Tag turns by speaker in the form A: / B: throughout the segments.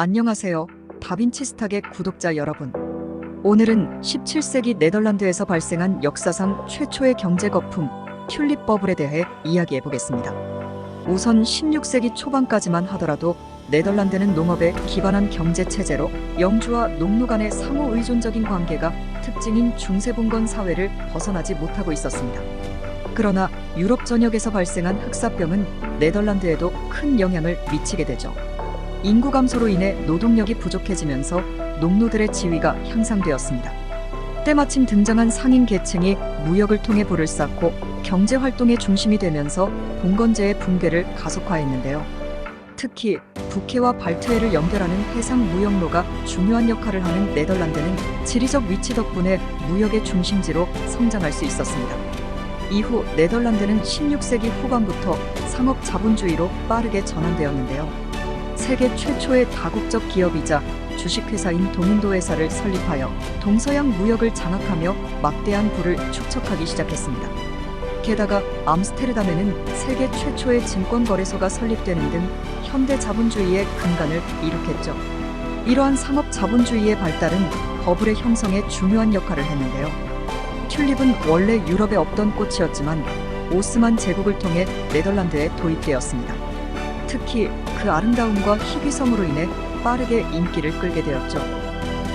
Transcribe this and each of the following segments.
A: 안녕하세요. 다빈치 스탁의 구독자 여러분. 오늘은 17세기 네덜란드에서 발생한 역사상 최초의 경제 거품 튤립 버블에 대해 이야기해 보겠습니다. 우선 16세기 초반까지만 하더라도 네덜란드는 농업에 기반한 경제 체제로 영주와 농노 간의 상호 의존적인 관계가 특징인 중세봉건 사회를 벗어나지 못하고 있었습니다. 그러나 유럽 전역에서 발생한 흑사병은 네덜란드에도 큰 영향을 미치게 되죠. 인구 감소로 인해 노동력이 부족해지면서 농노들의 지위가 향상되었습니다. 때마침 등장한 상인 계층이 무역을 통해 부를 쌓고 경제 활동의 중심이 되면서 봉건제의 붕괴를 가속화했는데요. 특히 북해와 발트해를 연결하는 해상 무역로가 중요한 역할을 하는 네덜란드는 지리적 위치 덕분에 무역의 중심지로 성장할 수 있었습니다. 이후 네덜란드는 16세기 후반부터 상업 자본주의로 빠르게 전환되었는데요. 세계 최초의 다국적 기업이자 주식회사인 동인도 회사를 설립하여 동서양 무역을 장악하며 막대한 부를 축적하기 시작했습니다. 게다가 암스테르담에는 세계 최초의 증권거래소가 설립되는 등 현대 자본주의의 근간을 이룩했죠. 이러한 상업 자본주의의 발달은 버블의 형성에 중요한 역할을 했는데요. 튤립은 원래 유럽에 없던 꽃이었지만 오스만 제국을 통해 네덜란드에 도입되었습니다. 특히 그 아름다움과 희귀성으로 인해 빠르게 인기를 끌게 되었죠.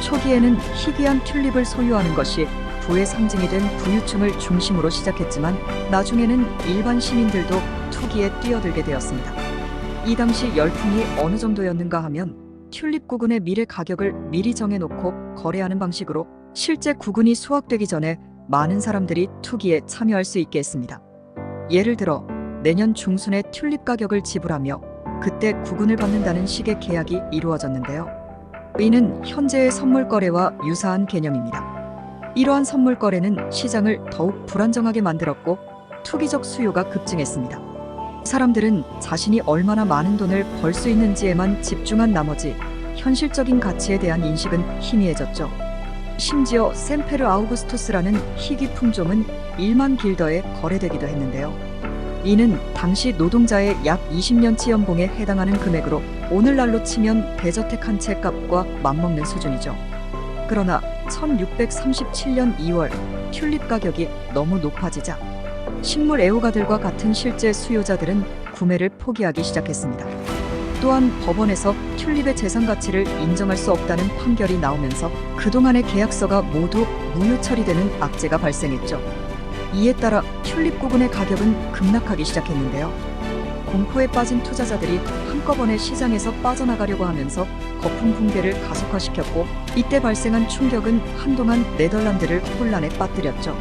A: 초기에는 희귀한 튤립을 소유하는 것이 부의 상징이 된 부유층을 중심으로 시작했지만 나중에는 일반 시민들도 투기에 뛰어들게 되었습니다. 이 당시 열풍이 어느 정도였는가 하면 튤립 구근의 미래 가격을 미리 정해놓고 거래하는 방식으로 실제 구근이 수확되기 전에 많은 사람들이 투기에 참여할 수 있게 했습니다. 예를 들어 내년 중순에 튤립 가격을 지불하며 그때 구근을 받는다는 식의 계약이 이루어졌는데요. 이는 현재의 선물 거래와 유사한 개념입니다. 이러한 선물 거래는 시장을 더욱 불안정하게 만들었고 투기적 수요가 급증했습니다. 사람들은 자신이 얼마나 많은 돈을 벌 수 있는지에만 집중한 나머지 현실적인 가치에 대한 인식은 희미해졌죠. 심지어 샘페르 아우구스투스라는 희귀 품종은 1만 길더에 거래되기도 했는데요. 이는 당시 노동자의 약 20년치 연봉에 해당하는 금액으로 오늘날로 치면 대저택 한 채 값과 맞먹는 수준이죠. 그러나 1637년 2월 튤립 가격이 너무 높아지자 식물 애호가들과 같은 실제 수요자들은 구매를 포기하기 시작했습니다. 또한 법원에서 튤립의 재산 가치를 인정할 수 없다는 판결이 나오면서 그동안의 계약서가 모두 무효 처리되는 악재가 발생했죠. 이에 따라 튤립 구근의 가격은 급락하기 시작했는데요. 공포에 빠진 투자자들이 한꺼번에 시장에서 빠져나가려고 하면서 거품 붕괴를 가속화시켰고 이때 발생한 충격은 한동안 네덜란드를 혼란에 빠뜨렸죠.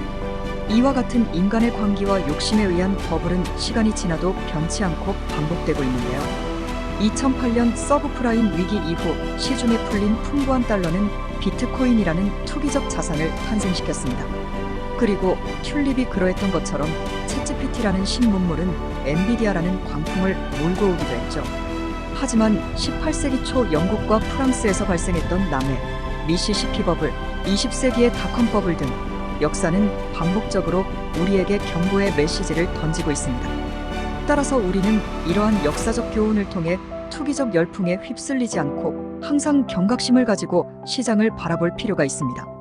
A: 이와 같은 인간의 광기와 욕심에 의한 버블은 시간이 지나도 변치 않고 반복되고 있는데요. 2008년 서브프라임 위기 이후 시중에 풀린 풍부한 달러는 비트코인이라는 투기적 자산을 탄생시켰습니다. 그리고 튤립이 그러했던 것처럼 챗GPT라는 신문물은 엔비디아라는 광풍을 몰고 오기도 했죠. 하지만 18세기 초 영국과 프랑스에서 발생했던 남해, 미시시피 버블, 20세기의 닷컴 버블 등 역사는 반복적으로 우리에게 경고의 메시지를 던지고 있습니다. 따라서 우리는 이러한 역사적 교훈을 통해 투기적 열풍에 휩쓸리지 않고 항상 경각심을 가지고 시장을 바라볼 필요가 있습니다.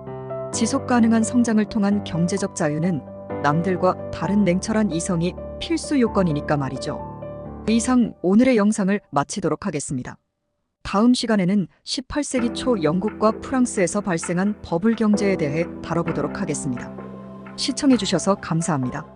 A: 지속 가능한 성장을 통한 경제적 자유는 남들과 다른 냉철한 이성이 필수 요건이니까 말이죠. 이상 오늘의 영상을 마치도록 하겠습니다. 다음 시간에는 18세기 초 영국과 프랑스에서 발생한 버블 경제에 대해 다뤄보도록 하겠습니다. 시청해주셔서 감사합니다.